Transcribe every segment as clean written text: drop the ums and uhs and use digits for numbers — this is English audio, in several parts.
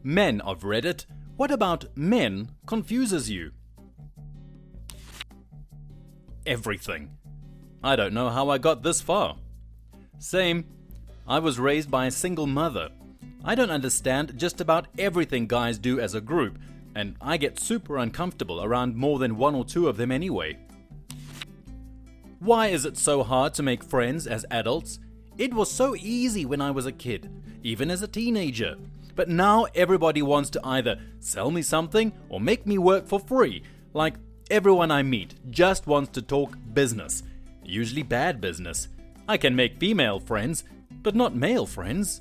Men of Reddit, what about men confuses you? Everything. I don't know how I got this far. Same. I was raised by a single mother. I don't understand just about everything guys do as a group, and I get super uncomfortable around more than one or two of them anyway. Why is it so hard to make friends as adults? It was so easy when I was a kid, even as a teenager. But now everybody wants to either sell me something or make me work for free. Like everyone I meet just wants to talk business, usually bad business. I can make female friends, but not male friends.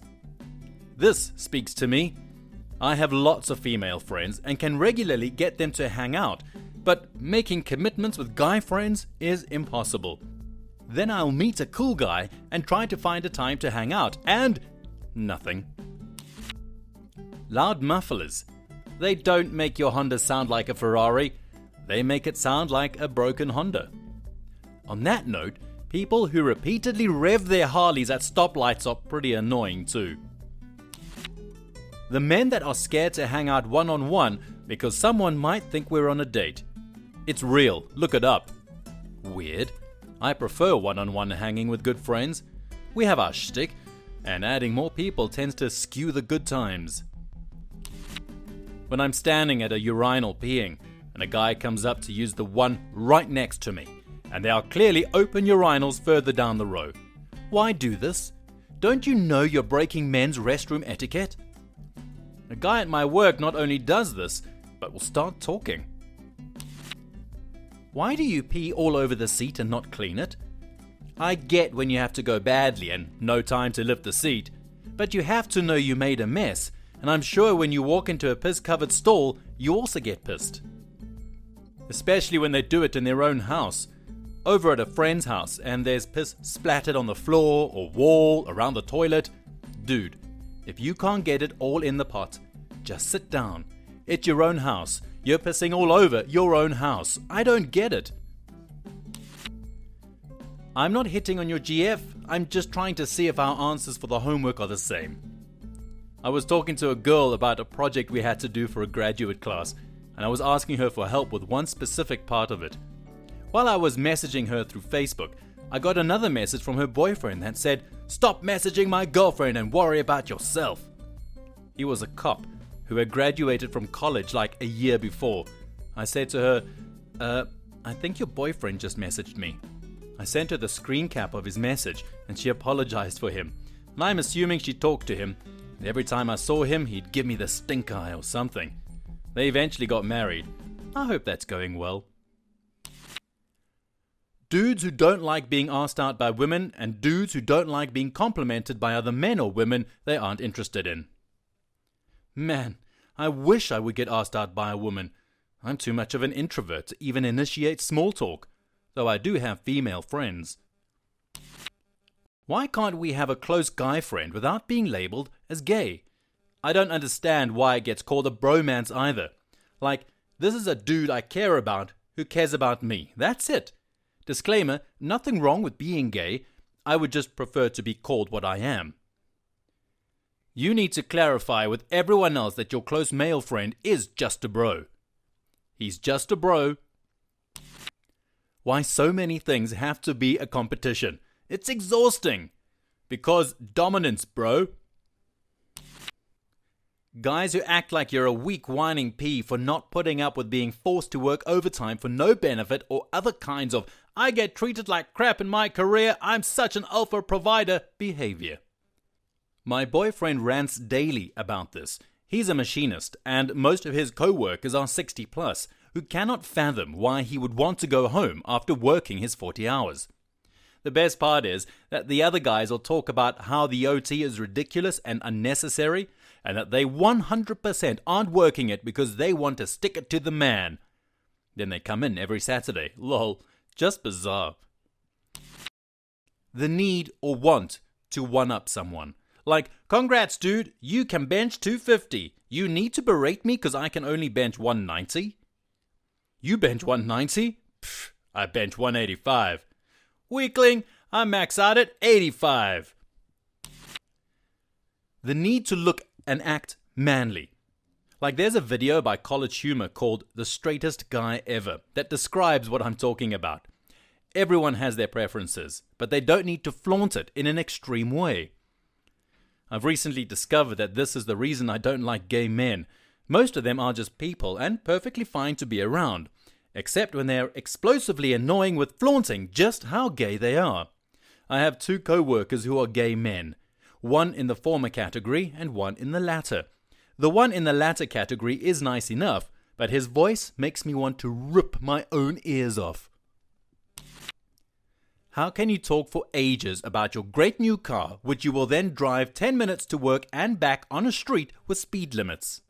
This speaks to me. I have lots of female friends and can regularly get them to hang out, but making commitments with guy friends is impossible. Then I'll meet a cool guy and try to find a time to hang out, and nothing. Loud mufflers. They don't make your Honda sound like a Ferrari. They make it sound like a broken Honda. On that note, people who repeatedly rev their Harleys at stoplights are pretty annoying too. The men that are scared to hang out one-on-one because someone might think we're on a date. It's real, look it up. Weird. I prefer one-on-one hanging with good friends. We have our shtick, and adding more people tends to skew the good times. When I'm standing at a urinal peeing, and a guy comes up to use the one right next to me, and there are clearly open urinals further down the row. Why do this? Don't you know you're breaking men's restroom etiquette? A guy at my work not only does this, but will start talking. Why do you pee all over the seat and not clean it? I get when you have to go badly and no time to lift the seat, but you have to know you made a mess, and I'm sure when you walk into a piss-covered stall, you also get pissed. Especially when they do it in their own house. Over at a friend's house and there's piss splattered on the floor or wall around the toilet. Dude, if you can't get it all in the pot, just sit down. It's your own house. You're pissing all over your own house. I don't get it. I'm not hitting on your GF. I'm just trying to see if our answers for the homework are the same. I was talking to a girl about a project we had to do for a graduate class, and I was asking her for help with one specific part of it. While I was messaging her through Facebook, I got another message from her boyfriend that said, "Stop messaging my girlfriend and worry about yourself." He was a cop who had graduated from college like a year before. I said to her, I think your boyfriend just messaged me. I sent her the screen cap of his message and she apologized for him. And I'm assuming she talked to him. And every time I saw him, he'd give me the stink eye or something. They eventually got married. I hope that's going well. Dudes who don't like being asked out by women and dudes who don't like being complimented by other men or women they aren't interested in. Man, I wish I would get asked out by a woman. I'm too much of an introvert to even initiate small talk, though I do have female friends. Why can't we have a close guy friend without being labeled as gay? I don't understand why it gets called a bromance either. Like, this is a dude I care about who cares about me. That's it. Disclaimer, nothing wrong with being gay. I would just prefer to be called what I am. You need to clarify with everyone else that your close male friend is just a bro. He's just a bro. Why so many things have to be a competition? It's exhausting. Because dominance, bro. Guys who act like you're a weak whining pea for not putting up with being forced to work overtime for no benefit or other kinds of "I get treated like crap in my career, I'm such an alpha provider" behavior. My boyfriend rants daily about this. He's a machinist and most of his co-workers are 60 plus who cannot fathom why he would want to go home after working his 40 hours. The best part is that the other guys will talk about how the OT is ridiculous and unnecessary and that they 100% aren't working it because they want to stick it to the man. Then they come in every Saturday. Lol, just bizarre. The need or want to one-up someone. Like, congrats dude, you can bench 250. You need to berate me because I can only bench 190? You bench 190? Pfft, I bench 185. Weakling, I max out at 85. The need to look and act manly. Like there's a video by College Humor called The Straightest Guy Ever that describes what I'm talking about. Everyone has their preferences, but they don't need to flaunt it in an extreme way. I've recently discovered that this is the reason I don't like gay men. Most of them are just people and perfectly fine to be around, except when they're explosively annoying with flaunting just how gay they are. I have 2 co-workers who are gay men, one in the former category and one in the latter. The one in the latter category is nice enough, but his voice makes me want to rip my own ears off. How can you talk for ages about your great new car, which you will then drive 10 minutes to work and back on a street with speed limits?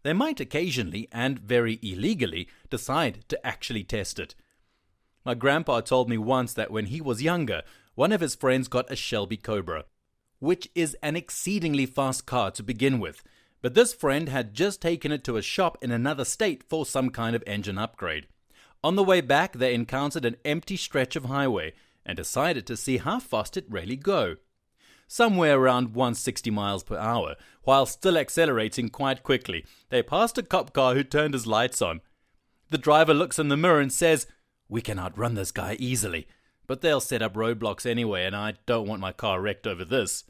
They might occasionally, and very illegally, decide to actually test it. My grandpa told me once that when he was younger, one of his friends got a Shelby Cobra, which is an exceedingly fast car to begin with, but this friend had just taken it to a shop in another state for some kind of engine upgrade. On the way back, they encountered an empty stretch of highway and decided to see how fast it really go. Somewhere around 160 miles per hour, while still accelerating quite quickly, they passed a cop car who turned his lights on. The driver looks in the mirror and says, "We can outrun this guy easily, but they'll set up roadblocks anyway and I don't want my car wrecked over this."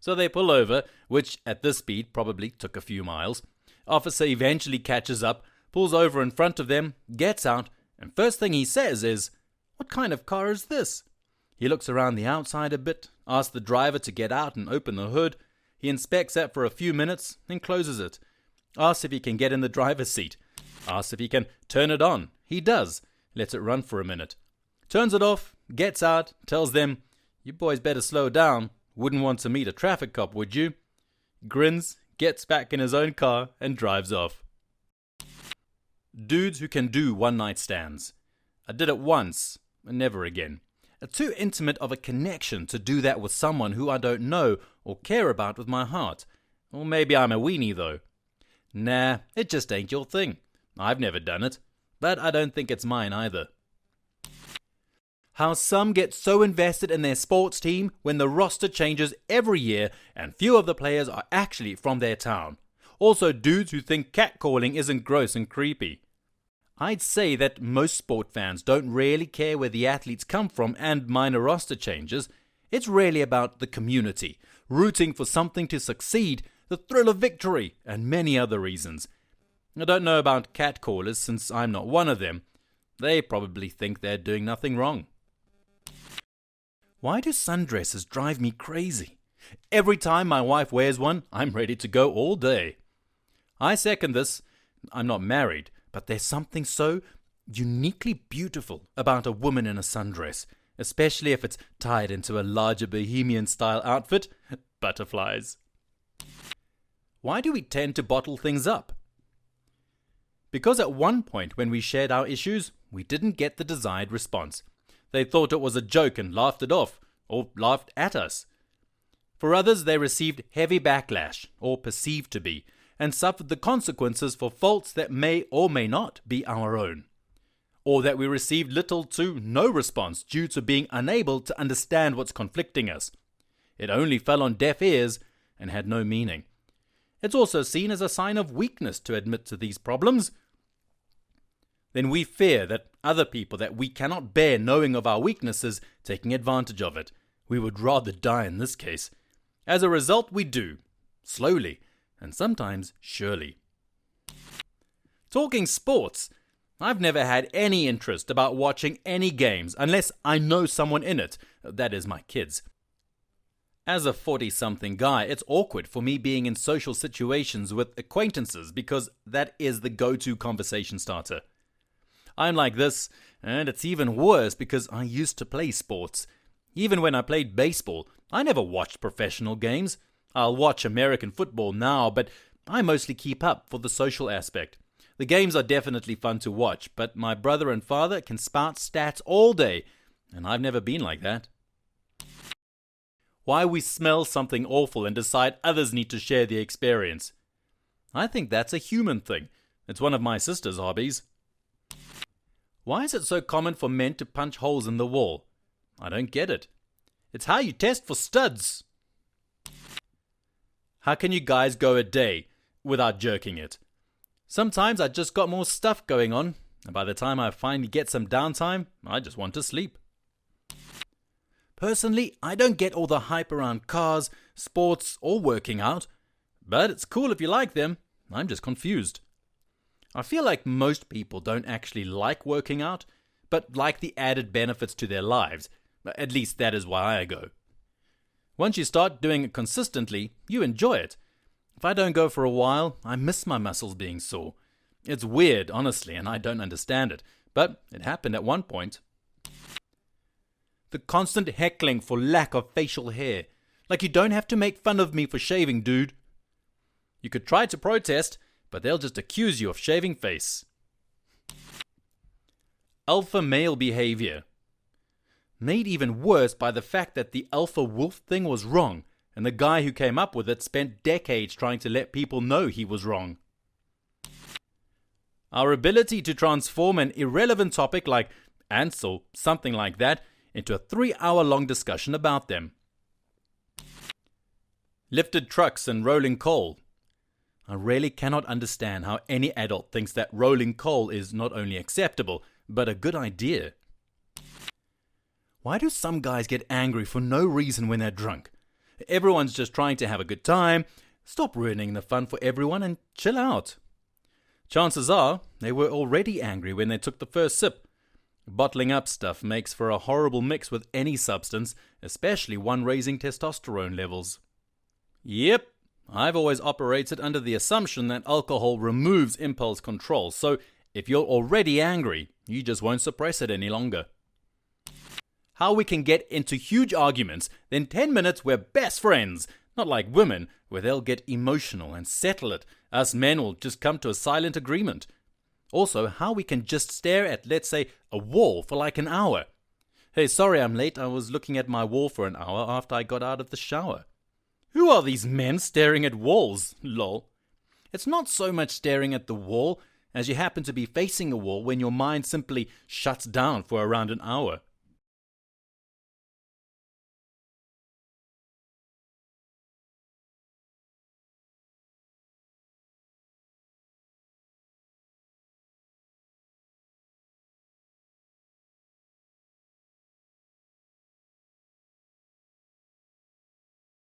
So they pull over, which at this speed probably took a few miles. Officer eventually catches up, pulls over in front of them, gets out, and first thing he says is, "What kind of car is this?" He looks around the outside a bit, asks the driver to get out and open the hood. He inspects that for a few minutes, then closes it. Asks if he can get in the driver's seat. Asks if he can turn it on. He does. Lets it run for a minute. Turns it off, gets out, tells them, "You boys better slow down. Wouldn't want to meet a traffic cop, would you?" Grins, gets back in his own car, and drives off. Dudes who can do one-night stands. I did it once, and never again. Too intimate of a connection to do that with someone who I don't know or care about with my heart. Or maybe I'm a weenie though. Nah, it just ain't your thing. I've never done it, but I don't think it's mine either. How some get so invested in their sports team when the roster changes every year and few of the players are actually from their town. Also dudes who think catcalling isn't gross and creepy. I'd say that most sport fans don't really care where the athletes come from and minor roster changes. It's really about the community, rooting for something to succeed, the thrill of victory, and many other reasons. I don't know about catcallers since I'm not one of them. They probably think they're doing nothing wrong. Why do sundresses drive me crazy? Every time my wife wears one, I'm ready to go all day. I second this. I'm not married, but there's something so uniquely beautiful about a woman in a sundress, especially if it's tied into a larger bohemian-style outfit. Butterflies. Why do we tend to bottle things up? Because at one point when we shared our issues, we didn't get the desired response. They thought it was a joke and laughed it off, or laughed at us. For others, they received heavy backlash, or perceived to be, and suffered the consequences for faults that may or may not be our own. Or that we received little to no response due to being unable to understand what's conflicting us. It only fell on deaf ears and had no meaning. It's also seen as a sign of weakness to admit to these problems. Then we fear that other people that we cannot bear knowing of our weaknesses taking advantage of it. We would rather die in this case. As a result, we do. Slowly. And sometimes surely. Talking sports, I've never had any interest about watching any games unless I know someone in it, that is my kids. As a 40-something guy, it's awkward for me being in social situations with acquaintances because that is the go-to conversation starter. I'm like this, and it's even worse because I used to play sports. Even when I played baseball, I never watched professional games. I'll watch American football now, but I mostly keep up for the social aspect. The games are definitely fun to watch, but my brother and father can spout stats all day, and I've never been like that. Why we smell something awful and decide others need to share the experience. I think that's a human thing. It's one of my sister's hobbies. Why is it so common for men to punch holes in the wall? I don't get it. It's how you test for studs. How can you guys go a day? without jerking it. Sometimes I just got more stuff going on, and by the time I finally get some downtime, I just want to sleep. Personally, I don't get all the hype around cars, sports, or working out, but it's cool if you like them. I'm just confused. I feel like most people don't actually like working out, but like the added benefits to their lives. At least that is why I go. Once you start doing it consistently, you enjoy it. If I don't go for a while, I miss my muscles being sore. It's weird, honestly, and I don't understand it, but it happened at one point. The constant heckling for lack of facial hair. Like you don't have to make fun of me for shaving, dude. You could try to protest, but they'll just accuse you of shaving face. Alpha male behavior. Made even worse by the fact that the alpha wolf thing was wrong, and the guy who came up with it spent decades trying to let people know he was wrong. Our ability to transform an irrelevant topic like ants or something like that into a 3-hour-long discussion about them. Lifted trucks and rolling coal. I really cannot understand how any adult thinks that rolling coal is not only acceptable, but a good idea. Why do some guys get angry for no reason when they're drunk? Everyone's just trying to have a good time. Stop ruining the fun for everyone and chill out. Chances are they were already angry when they took the first sip. Bottling up stuff makes for a horrible mix with any substance, especially one raising testosterone levels. Yep, I've always operated under the assumption that alcohol removes impulse control, so if you're already angry, you just won't suppress it any longer. How we can get into huge arguments, then 10 minutes we're best friends, not like women, where they'll get emotional and settle it. Us men will just come to a silent agreement. Also, how we can just stare at, let's say, a wall for like an hour. Hey, sorry I'm late, I was looking at my wall for an hour after I got out of the shower. Who are these men staring at walls? Lol. It's not so much staring at the wall as you happen to be facing a wall when your mind simply shuts down for around an hour.